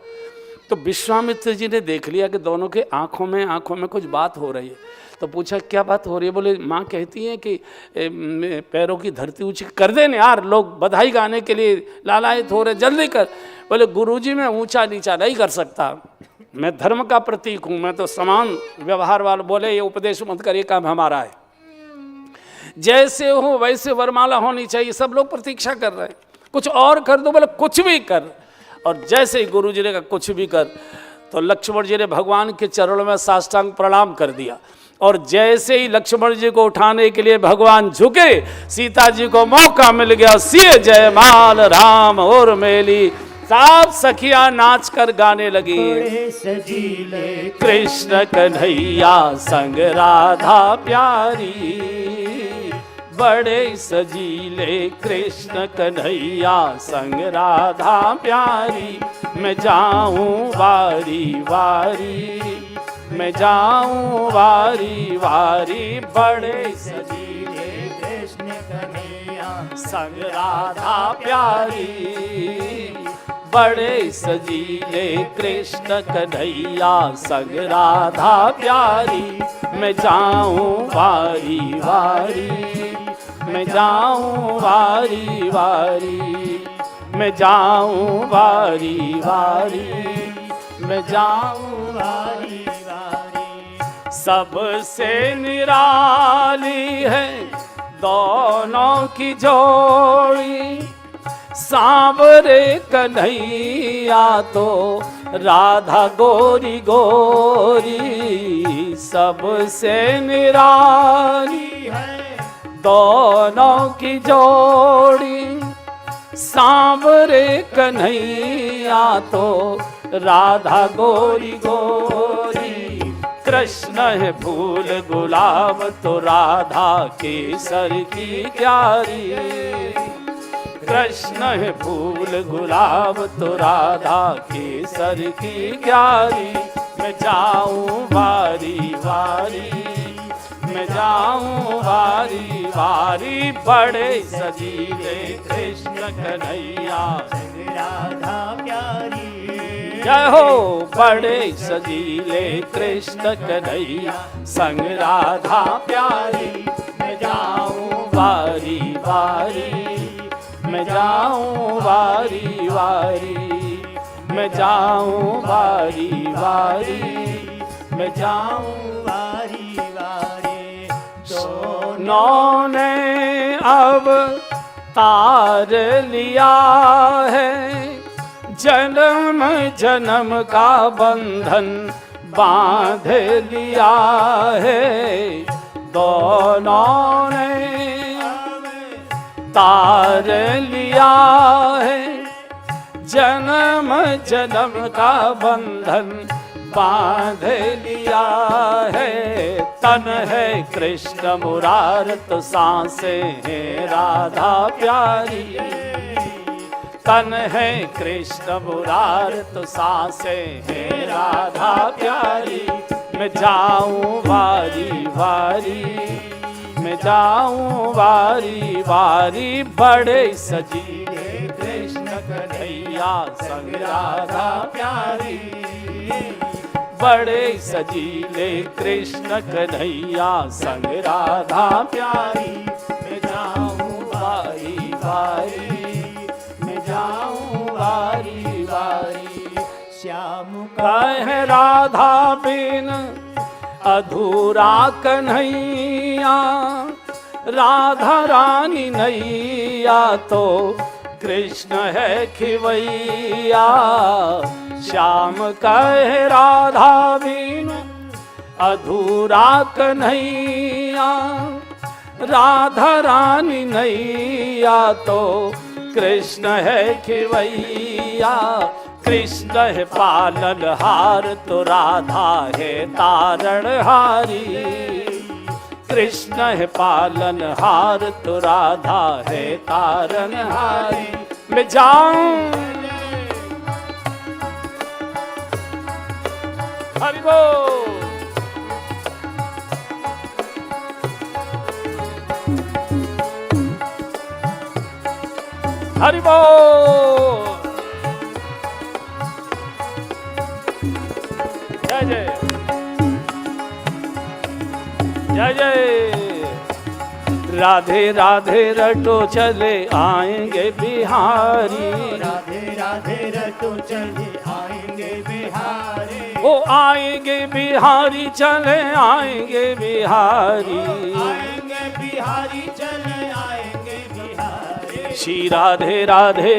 तो विश्वामित्र जी ने देख लिया कि दोनों के आंखों में कुछ बात हो रही है। तो पूछा क्या बात हो रही है? बोले माँ कहती हैं कि पैरों की धरती ऊंची कर देने यार, लोग बधाई गाने के लिए लालायित हो रहे, जल्दी कर। बोले गुरुजी मैं ऊंचा नीचा नहीं कर सकता, मैं धर्म का प्रतीक हूँ, मैं तो समान व्यवहार वाला। बोले ये उपदेश मत करिए, काम हमारा है, जैसे हो वैसे वरमाला होनी चाहिए। सब लोग प्रतीक्षा कर रहे हैं, कुछ और कर दो। बोले कुछ भी कर। और जैसे ही गुरु जी ने कहा कुछ भी कर, तो लक्ष्मण जी ने भगवान के चरणों में साष्टांग प्रणाम कर दिया। और जैसे ही लक्ष्मण जी को उठाने के लिए भगवान झुके, सीता जी को मौका मिल गया, सिय जयमाल राम और मेली। सब सखियां नाच कर गाने लगी, सजीले कृष्ण कन्हैया संग राधा प्यारी, बड़े सजीले कृष्ण कन्हैया संग राधा प्यारी। मैं जाऊं वारी वारी, मैं जाऊं वारी वारी, बड़े सजीले कृष्ण कन्हैया संग राधा प्यारी, बड़े सजीले कृष्ण कन्हैया संग राधा प्यारी। मैं जाऊं वारी वारी, मैं जाऊं वारी वारी, मैं जाऊं वारी वारी, मैं जाऊं वारी वारी। सबसे निराली है दोनों की जोड़ी, सांवरे कन्हैया तो राधा गोरी गोरी। सबसे निराली है दोनों की जोड़ी, सांवरे कन्हैया तो राधा गोरी गोरी, कृष्ण है फूल गुलाब तो राधा केसर की क्यारी। कृष्ण है फूल गुलाब तो राधा केसर की क्यारी। मैं जाऊं वारी वारी, मैं जाऊं वारी वारी, बड़े सजीले कृष्ण कन्हैया राधा प्यारी। जय हो, बड़े सजीले कृष्ण कन्हैया संग राधा प्यारी। मैं जाऊं वारी वारी, मैं जाऊं वारी वारी, मैं जाऊं वारी वारी, मैं जाऊं वारी वारी। दोनों ने अब तार लिया है, जन्म जन्म का बंधन बांध लिया है। दोनों ने तार लिया है, जन्म जन्म का बंधन बांध लिया है। तन है कृष्ण मुरार तो सांसें हैं राधा प्यारी। तन है कृष्ण मुरार तो सांसें हैं राधा प्यारी। मैं जाऊं वारी वारी, मैं जाऊं वारी वारी, बड़े सजीले कृष्ण कन्हैया संग राधा प्यारी। बड़े सजीले कृष्ण कन्हैया संग राधा प्यारी। मैं जाऊं वारी वारी, मैं जाऊं वारी वारी। श्याम कह राधा बिन अधूरा कन्हैया, राधा रानी नैया तो कृष्ण है खिवैया। श्याम कहे राधा बिन अधूरा कन्हैया, राधा रानी नैया तो कृष्ण है खिवैया। कृष्ण है पालनहार तो राधा है तारणहारी। कृष्ण है पालनहार तो राधा है तारणहारी। मैं जाऊं हरि बोल। हरि बोल। जय जय जय जय। राधे राधे रटो चले आएंगे बिहारी। राधे राधे रटो चले आएंगे बिहारी। वो आएंगे बिहारी चले आएंगे बिहारी। आएंगे बिहारी चले आएंगे बिहारी। श्री राधे राधे,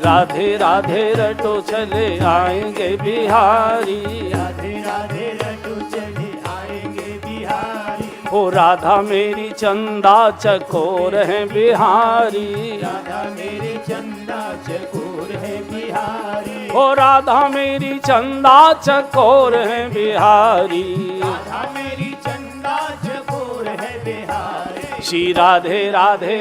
राधे राधे रटो चले आएंगे बिहारी। राधे राधे रटो चले आएंगे बिहारी। ओ राधा मेरी चंदा चकोर है बिहारी। राधा मेरी चंदा चकोर है बिहारी। ओ राधा मेरी चंदा चकोर है बिहारी। राधा मेरी चंदा चकोर है बिहारी। श्री राधे राधे,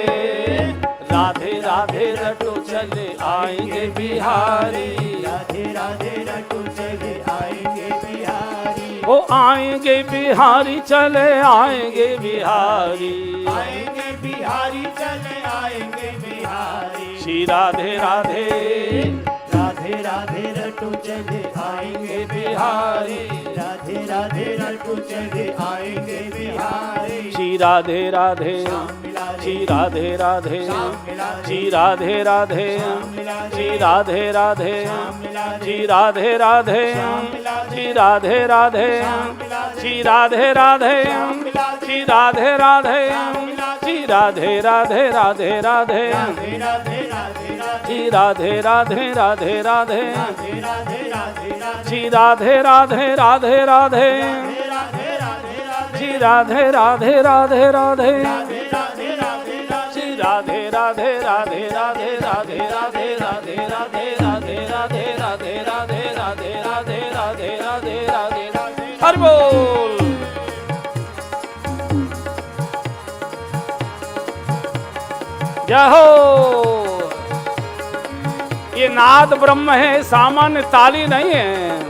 राधे राधे रटो चले आएंगे बिहारी। राधे राधे रटो चले आएंगे बिहारी। ओ आएंगे बिहारी चले आएंगे बिहारी। आएंगे बिहारी चले आएंगे बिहारी। श्री राधे राधे, राधे राधे रटो चले आएंगे बिहारी। राधे राधे रटो चले आएंगे बिहारी। श्री राधे राधे, श्री राधे राधे, श्री राधे राधे, श्री राधे राधे, श्री राधे राधे, श्री राधे राधे, श्री राधे राधे, श्री राधे राधे, श्री राधे राधे राधे राधे, श्री राधे राधे राधे राधे, श्री राधे राधे राधे राधे, श्री राधे राधे राधे राधे, श्री राधे राधे राधे राधे राधे राधे राधे राधे राधे राधे राधे राधे। बोल। जय हो। ये नाद ब्रह्म है, सामान्य ताली नहीं है।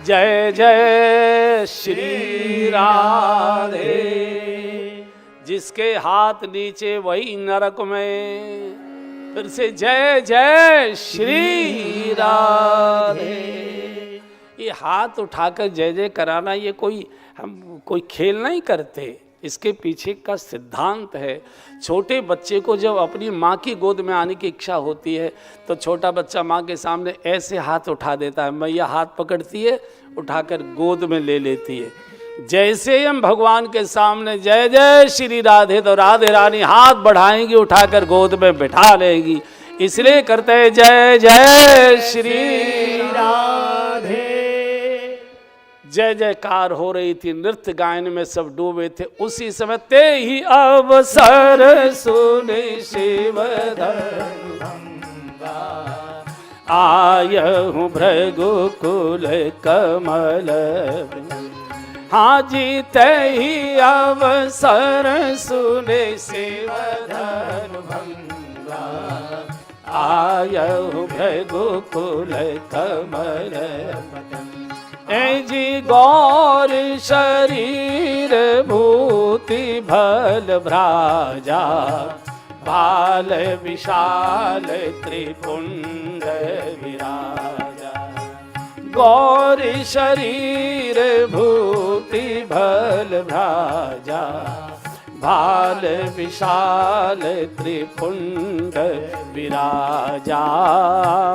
जय जय श्री राधे। जिसके हाथ नीचे वही नरक में। फिर से जय जय श्री राधे। ये हाथ उठाकर जय जय कराना ये हम कोई खेल नहीं करते। इसके पीछे का सिद्धांत है। छोटे बच्चे को जब अपनी माँ की गोद में आने की इच्छा होती है तो छोटा बच्चा माँ के सामने ऐसे हाथ उठा देता है, मैया हाथ पकड़ती है, उठाकर गोद में ले लेती है। जैसे ही हम भगवान के सामने जय जय श्री राधे तो राधे रानी हाथ बढ़ाएंगी, उठाकर गोद में बिठा लेगी। इसलिए करते हैं जय जय श्री राधे। जय जयकार हो रही थी, नृत्य गायन में सब डूबे थे। उसी समय ते ही अवसर सुने शिवधनु आयहूँ भृगुकुल कमल। हाँ जी ते ही अवसर सुने शिवधनु भंगा आयहूँ भृगुकुल कमल। ऐ जी गौर शरीर भूति भल भ्राजा बाल विशाल त्रिपुंड विराजा। गौर शरीर भूति भल भ्राजा बाल विशाल त्रिपुंड विराजा।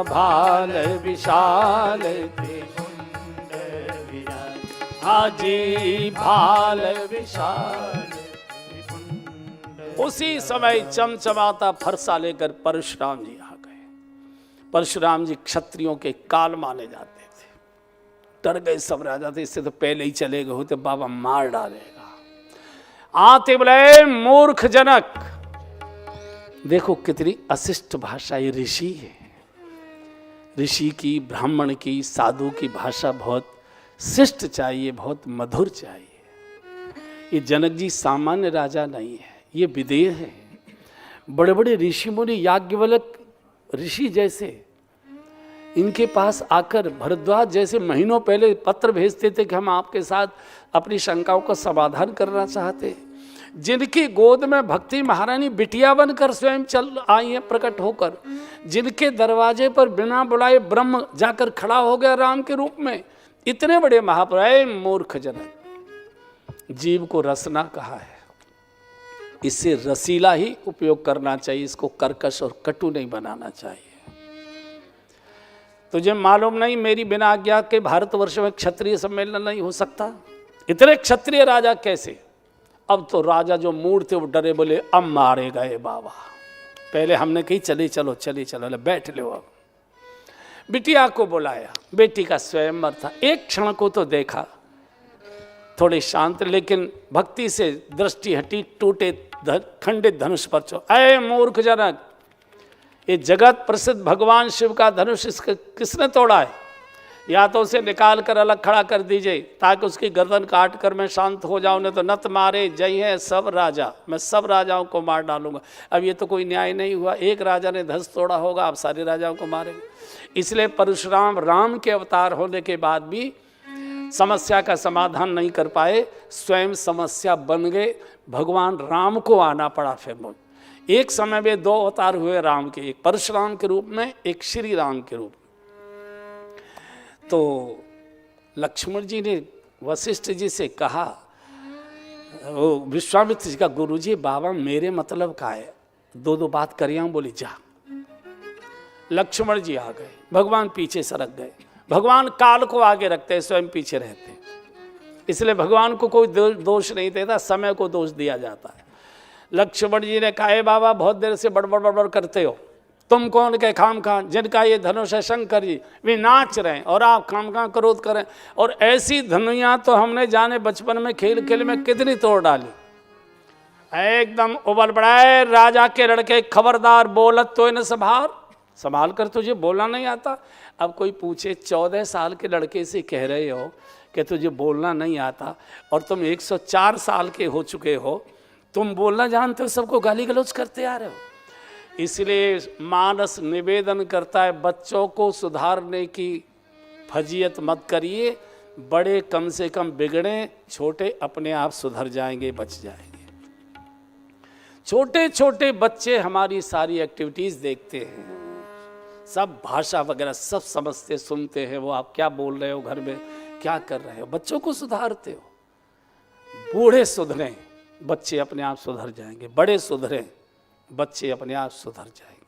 बाल विशाल हाजी भाल विशाल। उसी समय चमचमाता फरसा लेकर परशुराम जी आ गए। परशुराम जी क्षत्रियों के काल माने जाते थे। डर गए सब राजा थे, इससे तो पहले ही चले गए होते, बाबा मार डालेगा। आते बोले मूर्ख जनक। देखो कितनी अशिष्ट भाषा, ये ऋषि है। ऋषि की, ब्राह्मण की, साधु की भाषा बहुत शिष्ट चाहिए, बहुत मधुर चाहिए। ये जनक जी सामान्य राजा नहीं है, ये विदेह है। बड़े बड़े ऋषि मुनि, याज्ञवल्क ऋषि जैसे इनके पास आकर भरद्वाज जैसे महीनों पहले पत्र भेजते थे कि हम आपके साथ अपनी शंकाओं का समाधान करना चाहते। जिनकी गोद में भक्ति महारानी बिटिया बनकर स्वयं चल आई है प्रकट होकर, जिनके दरवाजे पर बिना बुलाए ब्रह्म जाकर खड़ा हो गया राम के रूप में। इतने बड़े महापुरुष, मूर्ख जनक। जीव को रसना कहा है, इससे रसीला ही उपयोग करना चाहिए, इसको कर्कश और कटु नहीं बनाना चाहिए। तुझे मालूम नहीं मेरी बिना आज्ञा के भारतवर्ष में क्षत्रिय सम्मेलन नहीं हो सकता? इतने क्षत्रिय राजा कैसे? अब तो राजा जो मूड थे वो डरे, बोले अब मारे गए बाबा। पहले हमने कही चले चलो चले चलो, बैठ लो। अब बिटिया को बुलाया, बेटी का स्वयंवर था। एक क्षण को तो देखा, थोड़े शांत, लेकिन भक्ति से दृष्टि हटी, टूटे खंडित धनुष पर चो। अय मूर्ख जनक, ये जगत प्रसिद्ध भगवान शिव का धनुष किसने तोड़ा है? या तो उसे निकाल कर अलग खड़ा कर दीजिए ताकि उसकी गर्दन काट कर मैं शांत हो जाऊँ, नहीं तो नत मारे जय है सब राजा, मैं सब राजाओं को मार डालूंगा। अब ये तो कोई न्याय नहीं हुआ, एक राजा ने धनुष तोड़ा होगा, आप सारे राजाओं को मारेंगे। इसलिए परशुराम राम के अवतार होने के बाद भी समस्या का समाधान नहीं कर पाए, स्वयं समस्या बन गए। भगवान राम को आना पड़ा। फिर एक समय में दो अवतार हुए राम के, एक परशुराम के रूप में, एक श्री राम के रूप में। तो लक्ष्मण जी ने वशिष्ठ जी से कहा, वो विश्वामित्र जी का गुरु जी, बाबा मेरे मतलब का है, दो दो बात करिए। बोली जा। लक्ष्मण जी आ गए, भगवान पीछे सरक गए। भगवान काल को आगे रखते हैं, स्वयं पीछे रहते हैं, इसलिए भगवान को कोई दोष नहीं देता, समय को दोष दिया जाता है। लक्ष्मण जी ने कहा, बाबा बहुत देर से बड़बड़ बड़बड़ करते हो, तुम कौन के खाम खा, जिनका ये धनुष है शंकर जी, वे नाच रहे हैं और आप खाम खा क्रोध करें। और ऐसी धनुया तो हमने जाने बचपन में खेल खेल में कितनी तोड़ डाली। एकदम उबल पड़ा, राजा के लड़के खबरदार बोलत तो इन संभाल कर, तुझे बोलना नहीं आता। अब कोई पूछे 14 साल के लड़के से कह रहे हो कि तुझे बोलना नहीं आता और तुम 104 साल के हो चुके हो, तुम बोलना जानते हो, सबको गाली गलौज करते आ रहे हो। इसलिए मानस निवेदन करता है, बच्चों को सुधारने की फजीयत मत करिए, बड़े कम से कम बिगड़े, छोटे अपने आप सुधर जाएंगे, बच जाएंगे। छोटे छोटे बच्चे हमारी सारी एक्टिविटीज़ देखते हैं, सब भाषा वगैरह सब समझते सुनते हैं, वो आप क्या बोल रहे हो, घर में क्या कर रहे हो, बच्चों को सुधारते हो। बूढ़े सुधरें, बच्चे अपने आप सुधर जाएंगे, बड़े सुधरें, बच्चे अपने आप सुधर जाएंगे।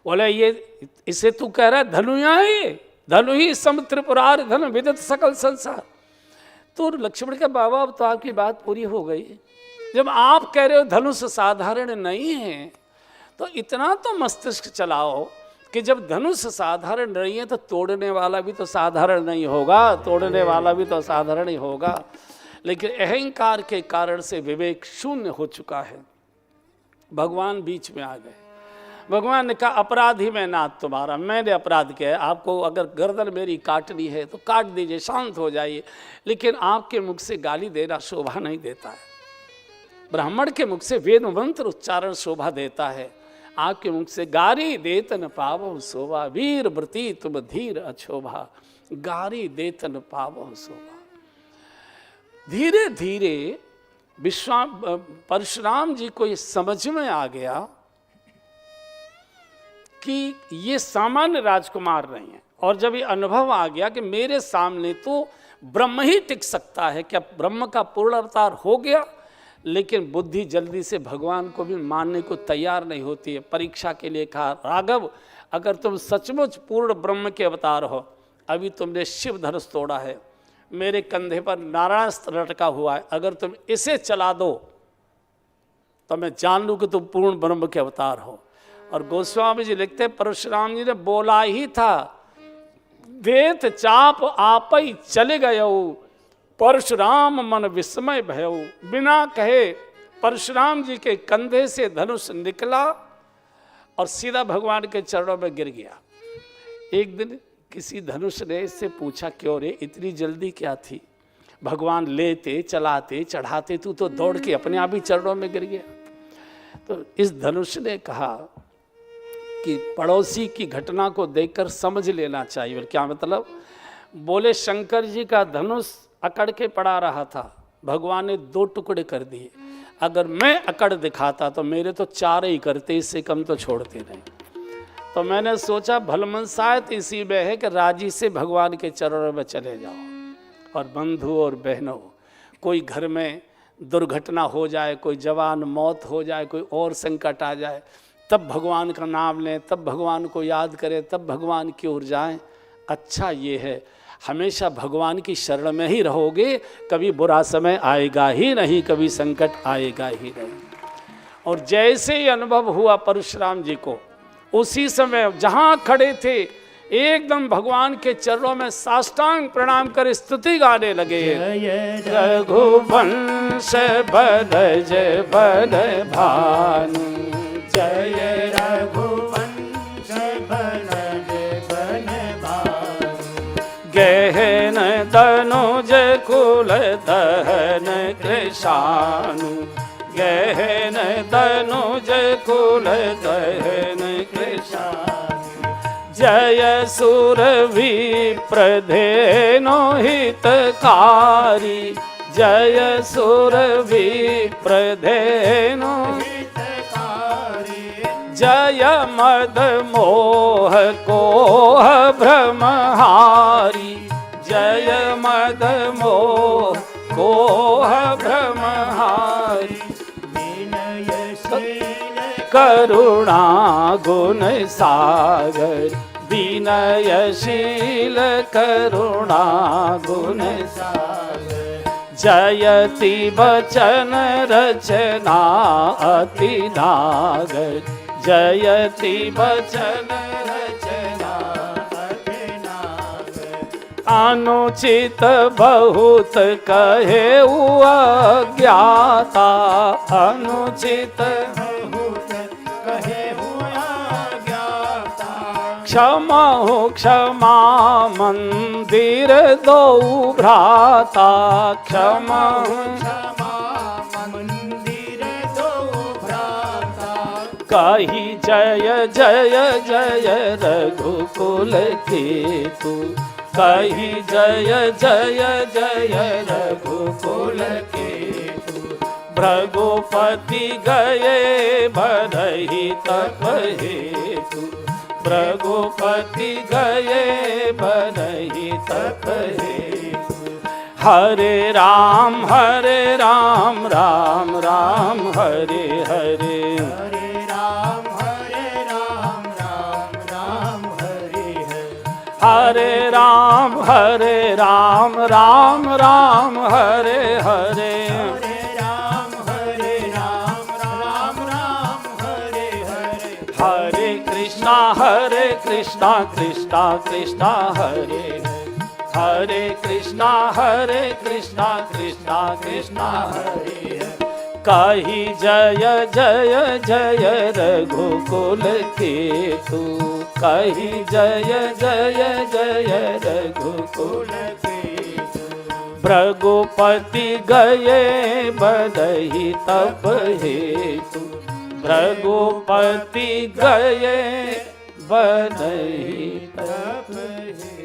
बोले ये इसे तू कह रहा है धनु ही धनु ही सम त्रिपुरार धन विदित सकल संसार। तो लक्ष्मण के बाबा अब तो आपकी बात पूरी हो गई। जब आप कह रहे हो धनुष साधारण नहीं है, तो इतना तो मस्तिष्क चलाओ कि जब धनुष साधारण नहीं है तो तोड़ने वाला भी तो साधारण नहीं होगा, तोड़ने वाला भी तो साधारण ही होगा। लेकिन अहंकार के कारण से विवेक शून्य हो चुका है। भगवान बीच में आ गए। भगवान ने कहा अपराधी मैं नाथ तुम्हारा, मैंने अपराध किया है, आपको अगर गर्दन मेरी काटनी है तो काट दीजिए, शांत हो जाइए, लेकिन आपके मुख से गाली देना शोभा नहीं देता है। ब्राह्मण के मुख से वेद मंत्र उच्चारण शोभा देता है, आपके मुख से गारी देत न पावो शोभा, वीर व्रती तुम धीर अछोभा, गारी देत न पावो शोभा। धीरे धीरे परशुराम जी को ये समझ में आ गया कि ये सामान्य राजकुमार नहीं है, और जब ये अनुभव आ गया कि मेरे सामने तो ब्रह्म ही टिक सकता है, क्या ब्रह्म का पूर्ण अवतार हो गया, लेकिन बुद्धि जल्दी से भगवान को भी मानने को तैयार नहीं होती है। परीक्षा के लिए कहा, राघव अगर तुम सचमुच पूर्ण ब्रह्म के अवतार हो, अभी तुमने शिव धनुष तोड़ा है, मेरे कंधे पर नारायण लटका हुआ है, अगर तुम इसे चला दो तो मैं जान लूँ कि तुम पूर्ण ब्रह्म के अवतार हो। और गोस्वामी जी लिखते परशुराम जी ने बोला ही था, वेत चाप आप ही चले गयो, परशुराम मन विस्मय भयो। बिना कहे परशुराम जी के कंधे से धनुष निकला और सीधा भगवान के चरणों में गिर गया। एक दिन किसी धनुष ने इससे पूछा, क्यों रे इतनी जल्दी क्या थी, भगवान लेते चलाते चढ़ाते, तू तो दौड़ के अपने आप ही चरणों में गिर गया। तो इस धनुष ने कहा कि पड़ोसी की घटना को देखकर समझ लेना चाहिए। और क्या मतलब? बोले शंकर जी का धनुष अकड़ के पड़ा रहा था, भगवान ने 2 टुकड़े कर दिए, अगर मैं अकड़ दिखाता तो मेरे तो 4 ही करते, इससे कम तो छोड़ते नहीं। तो मैंने सोचा भलमनसायत इसी में है कि राजी से भगवान के चरणों में चले जाओ। और बंधु और बहनों, कोई घर में दुर्घटना हो जाए, कोई जवान मौत हो जाए, कोई और संकट आ जाए, तब भगवान का नाम लें, तब भगवान को याद करें, तब भगवान की ओर जाएं। अच्छा ये है, हमेशा भगवान की शरण में ही रहोगे, कभी बुरा समय आएगा ही नहीं, कभी संकट आएगा ही नहीं। और जैसे ही अनुभव हुआ परशुराम जी को, उसी समय जहाँ खड़े थे एकदम भगवान के चरणों में साष्टांग प्रणाम कर स्तुति गाने लगे। रघुवंश बलज बल भानु, जय रघुवंश बलज बल भानु, गहन तनुज कुल दहन कृशानु, गहन तनुज कुल दहन कृशानु, जय सुर विप्र धेनु हितकारी, जय सुर विप्र धेनु हितकारी, जय मद मोह कोह भ्रमहारी, जय मद मोह कोह भ्रमहारी, विनयशील करुणा गुण सागर, विनयशील करुणा गुण सागर, जयति बचन रचना अति नागर, जयति बचन रचना अति नागर, अनुचित बहुत कहे अज्ञाता, अनुचित बहुत कहे हुआ ज्ञाता। क्षमा हो क्षमा मंदिर दो भ्राता, क्षमा हो क्षमा मंदिर दो भ्राता। कही जय जय जय रघुकुल केतु, कही जय जय जय रघुकुल केतु। भृगुपति गए भरहि तप हेतु, भृगुपति गए भरहि तप हेतु। हरे राम राम राम हरे हरे, हरे राम राम राम हरे हरे। हरे राम राम राम हरे हरे। हरे राम राम राम हरे हरे। हरे कृष्णा कृष्णा कृष्णा हरे हरे, कृष्णा कृष्णा कृष्णा हरे हरे। कही जय जय जय रघुकुल केतु, कही जय जय जय रघुकुल केतु। भृगुपति गए बदहि तप हेतु, भृगुपति गए बदहि तप हेतु।